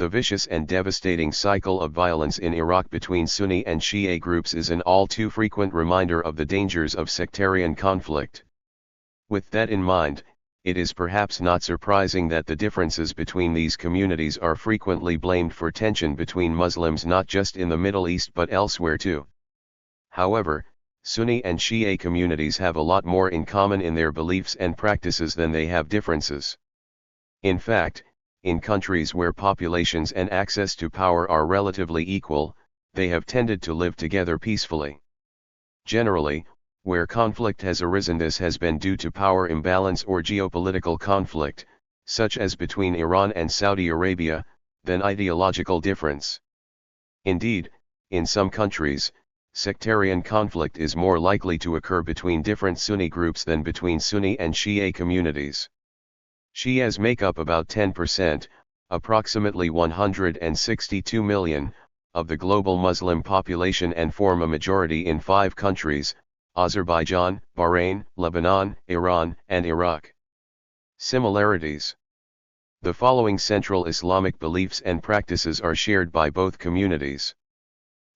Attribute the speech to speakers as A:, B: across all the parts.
A: The vicious and devastating cycle of violence in Iraq between Sunni and Shia groups is an all too frequent reminder of the dangers of sectarian conflict. With that in mind, it is perhaps not surprising that the differences between these communities are frequently blamed for tension between Muslims not just in the Middle East but elsewhere too. However, Sunni and Shia communities have a lot more in common in their beliefs and practices than they have differences. In fact, in countries where populations and access to power are relatively equal, they have tended to live together peacefully. Generally, where conflict has arisen, this has been due to power imbalance or geopolitical conflict, such as between Iran and Saudi Arabia, than ideological difference. Indeed, in some countries, sectarian conflict is more likely to occur between different Sunni groups than between Sunni and Shia communities. Shias make up about 10%, approximately 162 million, of the global Muslim population and form a majority in 5 countries: Azerbaijan, Bahrain, Lebanon, Iran, and Iraq. Similarities. The following central Islamic beliefs and practices are shared by both communities.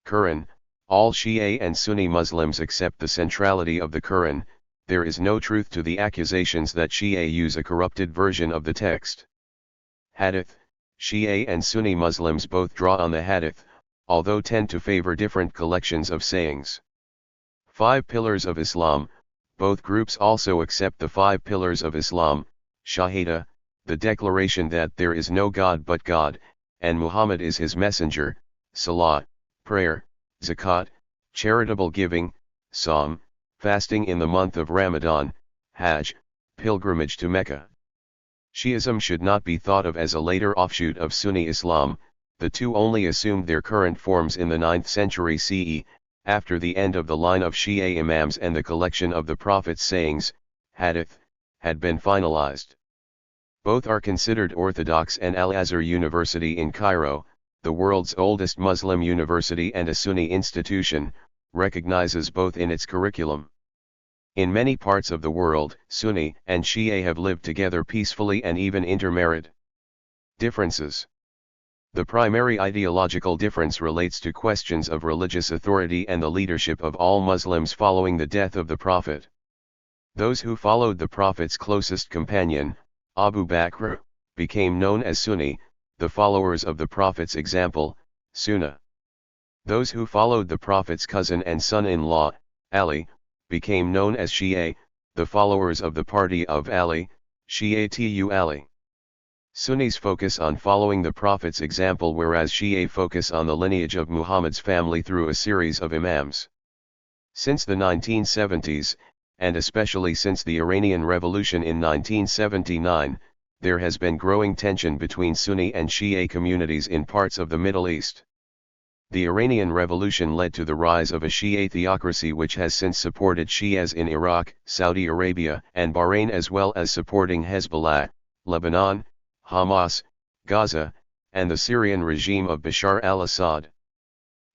A: Qur'an. All Shia and Sunni Muslims accept the centrality of the Qur'an. There is no truth to the accusations that Shia use a corrupted version of the text. Hadith. Shia and Sunni Muslims both draw on the Hadith, although tend to favor different collections of sayings. 5 Pillars of Islam. Both groups also accept the 5 Pillars of Islam: Shahada, the declaration that there is no God but God, and Muhammad is his messenger; Salah, prayer; Zakat, charitable giving; Sawm, fasting in the month of Ramadan; Hajj, pilgrimage to Mecca. Shi'ism should not be thought of as a later offshoot of Sunni Islam. The two only assumed their current forms in the 9th century CE, after the end of the line of Shia Imams and the collection of the Prophet's sayings, Hadith, had been finalized. Both are considered orthodox, and Al-Azhar University in Cairo, the world's oldest Muslim university and a Sunni institution, recognizes both in its curriculum. In many parts of the world, Sunni and Shia have lived together peacefully and even intermarried. Differences. The primary ideological difference relates to questions of religious authority and the leadership of all Muslims following the death of the Prophet. Those who followed the Prophet's closest companion, Abu Bakr, became known as Sunni, the followers of the Prophet's example, Sunnah. Those who followed the Prophet's cousin and son-in-law, Ali, became known as Shia, the followers of the party of Ali, Shi'atu Ali. Sunnis focus on following the Prophet's example, whereas Shia focus on the lineage of Muhammad's family through a series of Imams. Since the 1970s, and especially since the Iranian Revolution in 1979, there has been growing tension between Sunni and Shia communities in parts of the Middle East. The Iranian Revolution led to the rise of a Shia theocracy which has since supported Shias in Iraq, Saudi Arabia, and Bahrain, as well as supporting Hezbollah, Lebanon, Hamas, Gaza, and the Syrian regime of Bashar al-Assad.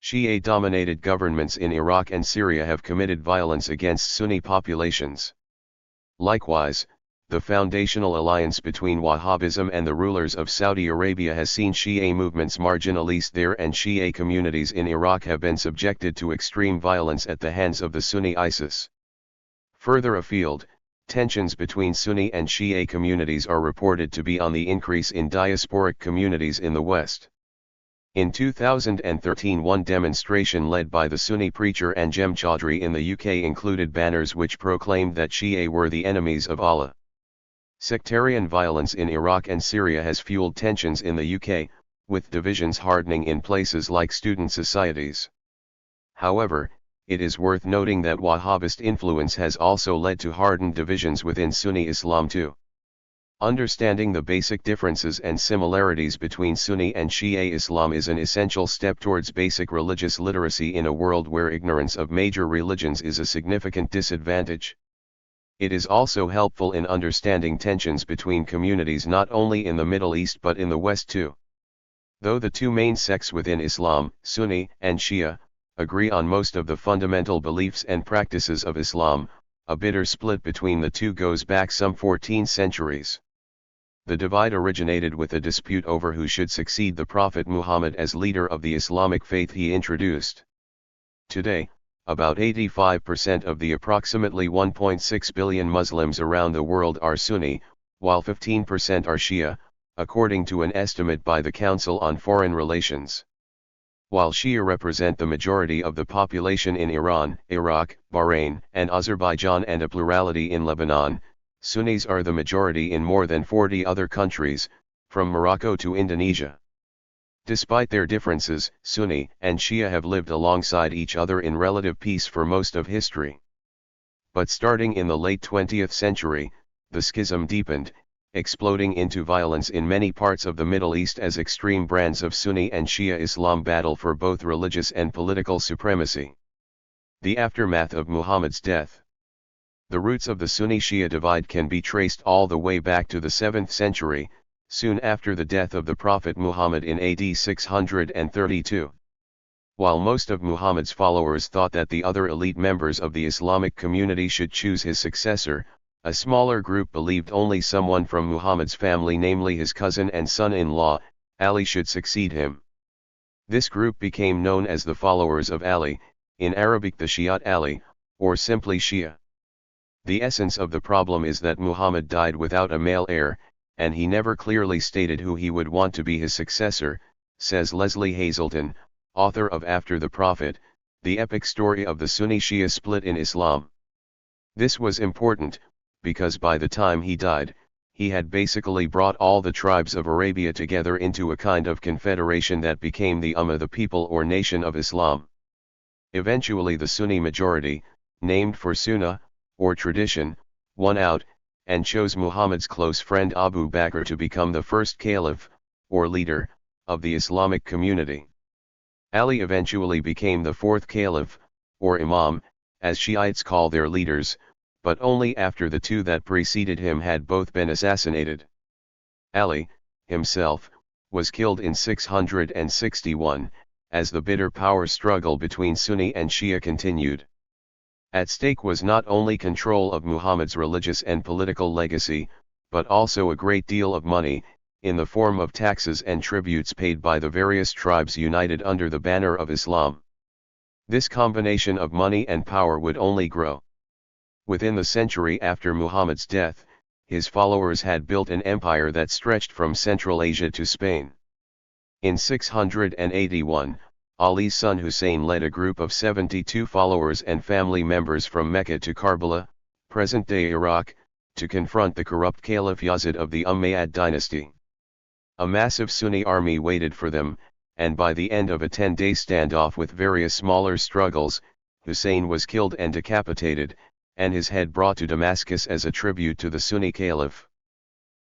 A: Shia-dominated governments in Iraq and Syria have committed violence against Sunni populations. Likewise, the foundational alliance between Wahhabism and the rulers of Saudi Arabia has seen Shia movements marginalized there, and Shia communities in Iraq have been subjected to extreme violence at the hands of the Sunni ISIS. Further afield, tensions between Sunni and Shia communities are reported to be on the increase in diasporic communities in the West. In 2013, one demonstration led by the Sunni preacher Anjem Chaudhry in the UK included banners which proclaimed that Shia were the enemies of Allah. Sectarian violence in Iraq and Syria has fueled tensions in the UK, with divisions hardening in places like student societies. However, it is worth noting that Wahhabist influence has also led to hardened divisions within Sunni Islam too. Understanding the basic differences and similarities between Sunni and Shia Islam is an essential step towards basic religious literacy in a world where ignorance of major religions is a significant disadvantage. It is also helpful in understanding tensions between communities not only in the Middle East but in the West too. Though the two main sects within Islam, Sunni and Shia, agree on most of the fundamental beliefs and practices of Islam, a bitter split between the two goes back some 14 centuries. The divide originated with a dispute over who should succeed the Prophet Muhammad as leader of the Islamic faith he introduced. Today, about 85% of the approximately 1.6 billion Muslims around the world are Sunni, while 15% are Shia, according to an estimate by the Council on Foreign Relations. While Shia represent the majority of the population in Iran, Iraq, Bahrain, and Azerbaijan and a plurality in Lebanon, Sunnis are the majority in more than 40 other countries, from Morocco to Indonesia. Despite their differences, Sunni and Shia have lived alongside each other in relative peace for most of history. But starting in the late 20th century, the schism deepened, exploding into violence in many parts of the Middle East as extreme brands of Sunni and Shia Islam battle for both religious and political supremacy. The aftermath of Muhammad's death. The roots of the Sunni-Shia divide can be traced all the way back to the 7th century, soon after the death of the Prophet Muhammad in AD 632. While most of Muhammad's followers thought that the other elite members of the Islamic community should choose his successor, a smaller group believed only someone from Muhammad's family, namely his cousin and son-in-law, Ali, should succeed him. This group became known as the followers of Ali, in Arabic the Shi'at Ali, or simply Shia. The essence of the problem is that Muhammad died without a male heir, and he never clearly stated who he would want to be his successor, says Leslie Hazelton, author of After the Prophet, the epic story of the Sunni-Shia split in Islam. This was important, because by the time he died, he had basically brought all the tribes of Arabia together into a kind of confederation that became the Ummah, the people or nation of Islam. Eventually the Sunni majority, named for Sunnah, or tradition, won out, and chose Muhammad's close friend Abu Bakr to become the first caliph, or leader, of the Islamic community. Ali eventually became the fourth caliph, or Imam, as Shiites call their leaders, but only after the two that preceded him had both been assassinated. Ali, himself, was killed in 661, as the bitter power struggle between Sunni and Shia continued. At stake was not only control of Muhammad's religious and political legacy, but also a great deal of money, in the form of taxes and tributes paid by the various tribes united under the banner of Islam. This combination of money and power would only grow. Within the century after Muhammad's death, his followers had built an empire that stretched from Central Asia to Spain. In 681, Ali's son Hussein led a group of 72 followers and family members from Mecca to Karbala, present-day Iraq, to confront the corrupt Caliph Yazid of the Umayyad dynasty. A massive Sunni army waited for them, and by the end of a 10-day standoff with various smaller struggles, Hussein was killed and decapitated, and his head brought to Damascus as a tribute to the Sunni Caliph.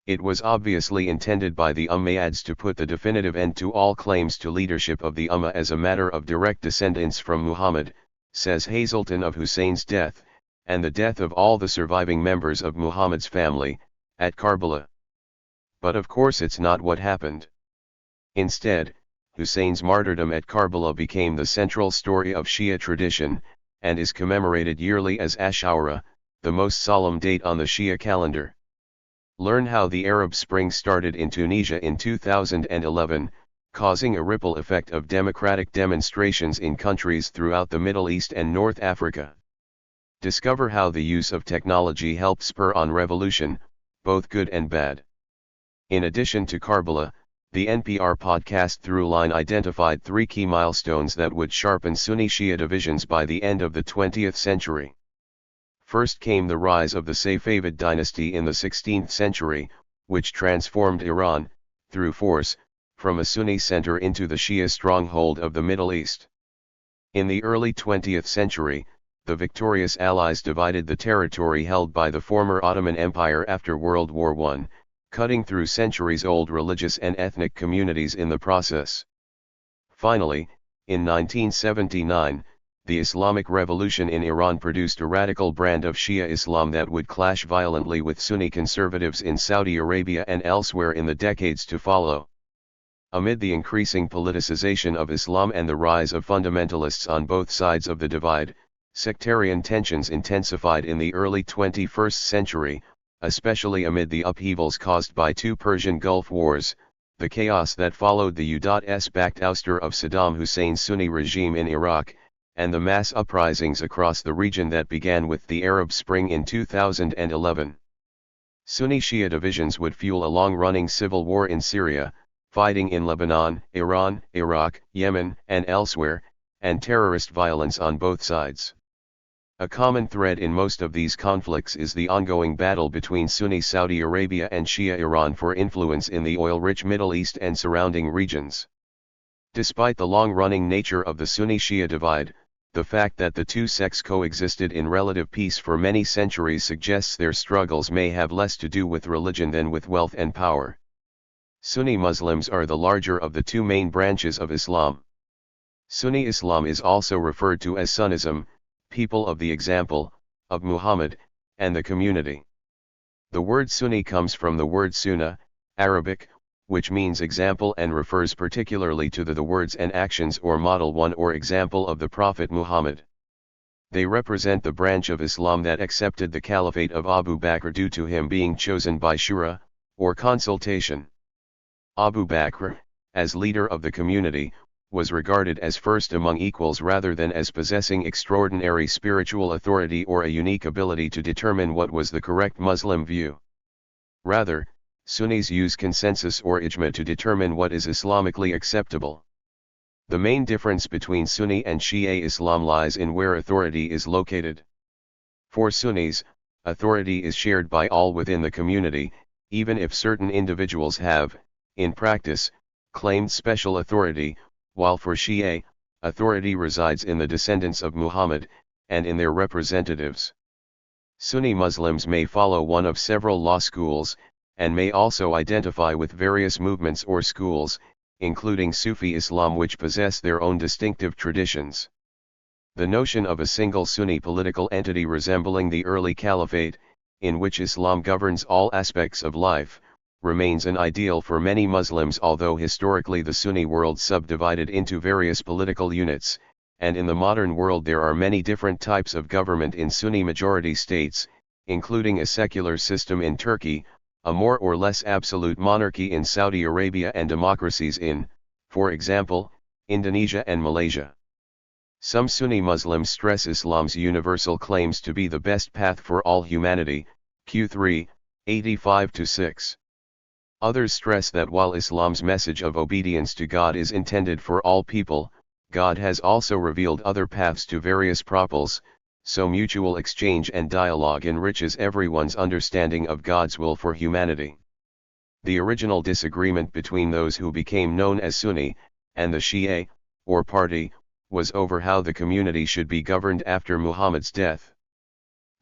A: It was obviously intended by the Umayyads to put the definitive end to all claims to leadership of the Ummah as a matter of direct descendants from Muhammad, says Hazelton. Of Hussein's death, and the death of all the surviving members of Muhammad's family, at Karbala. But of course it's not what happened. Instead, Hussein's martyrdom at Karbala became the central story of Shia tradition, and is commemorated yearly as Ashura, the most solemn date on the Shia calendar. Learn how the Arab Spring started in Tunisia in 2011, causing a ripple effect of democratic demonstrations in countries throughout the Middle East and North Africa. Discover how the use of technology helped spur on revolution, both good and bad. In addition to Karbala, the NPR podcast Throughline identified 3 key milestones that would sharpen Sunni-Shia divisions by the end of the 20th century. First came the rise of the Safavid dynasty in the 16th century, which transformed Iran, through force, from a Sunni center into the Shia stronghold of the Middle East. In the early 20th century, the victorious Allies divided the territory held by the former Ottoman Empire after World War I, cutting through centuries-old religious and ethnic communities in the process. Finally, in 1979, the Islamic Revolution in Iran produced a radical brand of Shia Islam that would clash violently with Sunni conservatives in Saudi Arabia and elsewhere in the decades to follow. Amid the increasing politicization of Islam and the rise of fundamentalists on both sides of the divide, sectarian tensions intensified in the early 21st century, especially amid the upheavals caused by two Persian Gulf Wars, the chaos that followed the U.S.-backed ouster of Saddam Hussein's Sunni regime in Iraq, and the mass uprisings across the region that began with the Arab Spring in 2011. Sunni-Shia divisions would fuel a long-running civil war in Syria, fighting in Lebanon, Iran, Iraq, Yemen, and elsewhere, and terrorist violence on both sides. A common thread in most of these conflicts is the ongoing battle between Sunni Saudi Arabia and Shia Iran for influence in the oil-rich Middle East and surrounding regions. Despite the long-running nature of the Sunni-Shia divide, the fact that the two sects coexisted in relative peace for many centuries suggests their struggles may have less to do with religion than with wealth and power. Sunni Muslims are the larger of the two main branches of Islam. Sunni Islam is also referred to as Sunnism, people of the example, of Muhammad, and the community. The word Sunni comes from the word Sunnah, Arabic, which means example and refers particularly to the words and actions or model one or example of the Prophet Muhammad. They represent the branch of Islam that accepted the caliphate of Abu Bakr due to him being chosen by shura, or consultation. Abu Bakr, as leader of the community, was regarded as first among equals rather than as possessing extraordinary spiritual authority or a unique ability to determine what was the correct Muslim view. Rather, Sunnis use consensus or ijma to determine what is Islamically acceptable. The main difference between Sunni and Shia Islam lies in where authority is located. For Sunnis, authority is shared by all within the community, even if certain individuals have, in practice, claimed special authority, while for Shia, authority resides in the descendants of Muhammad, and in their representatives. Sunni Muslims may follow one of several law schools, and may also identify with various movements or schools, including Sufi Islam, which possess their own distinctive traditions. The notion of a single Sunni political entity resembling the early caliphate, in which Islam governs all aspects of life, remains an ideal for many Muslims, although historically the Sunni world subdivided into various political units, and in the modern world there are many different types of government in Sunni-majority states, including a secular system in Turkey, a more or less absolute monarchy in Saudi Arabia, and democracies in, for example, Indonesia and Malaysia. Some Sunni Muslims stress Islam's universal claims to be the best path for all humanity, Q3, 85-6. Others stress that while Islam's message of obedience to God is intended for all people, God has also revealed other paths to various peoples, so mutual exchange and dialogue enriches everyone's understanding of God's will for humanity. The original disagreement between those who became known as Sunni, and the Shia, or party, was over how the community should be governed after Muhammad's death.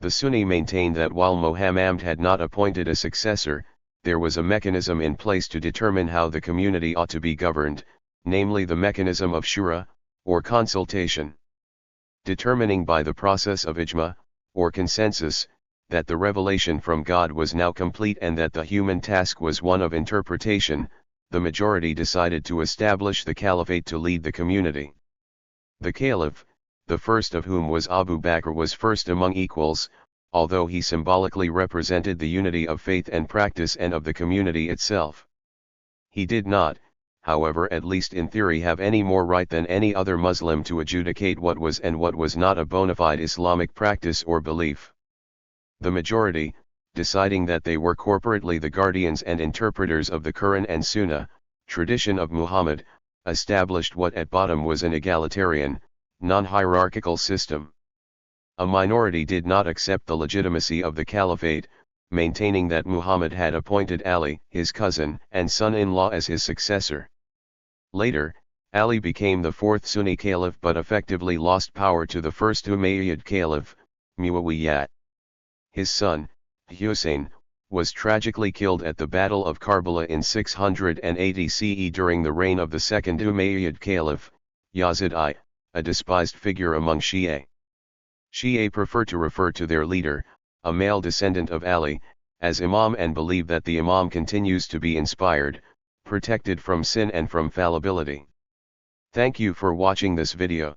A: The Sunni maintained that while Muhammad had not appointed a successor, there was a mechanism in place to determine how the community ought to be governed, namely the mechanism of shura, or consultation. Determining by the process of ijma, or consensus, that the revelation from God was now complete and that the human task was one of interpretation, the majority decided to establish the caliphate to lead the community. The caliph, the first of whom was Abu Bakr, was first among equals, although he symbolically represented the unity of faith and practice and of the community itself. He did not, however, at least in theory, have any more right than any other Muslim to adjudicate what was and what was not a bona fide Islamic practice or belief. The majority, deciding that they were corporately the guardians and interpreters of the Qur'an and Sunnah, tradition of Muhammad, established what at bottom was an egalitarian, non-hierarchical system. A minority did not accept the legitimacy of the caliphate, maintaining that Muhammad had appointed Ali, his cousin and son-in-law, as his successor. Later, Ali became the fourth Sunni caliph but effectively lost power to the first Umayyad caliph, Muawiyah. His son, Hussein, was tragically killed at the Battle of Karbala in 680 CE during the reign of the second Umayyad caliph, Yazid I, a despised figure among Shia. Shia prefer to refer to their leader, a male descendant of Ali, as Imam, and believe that the Imam continues to be inspired, protected from sin and from fallibility. Thank you for watching this video.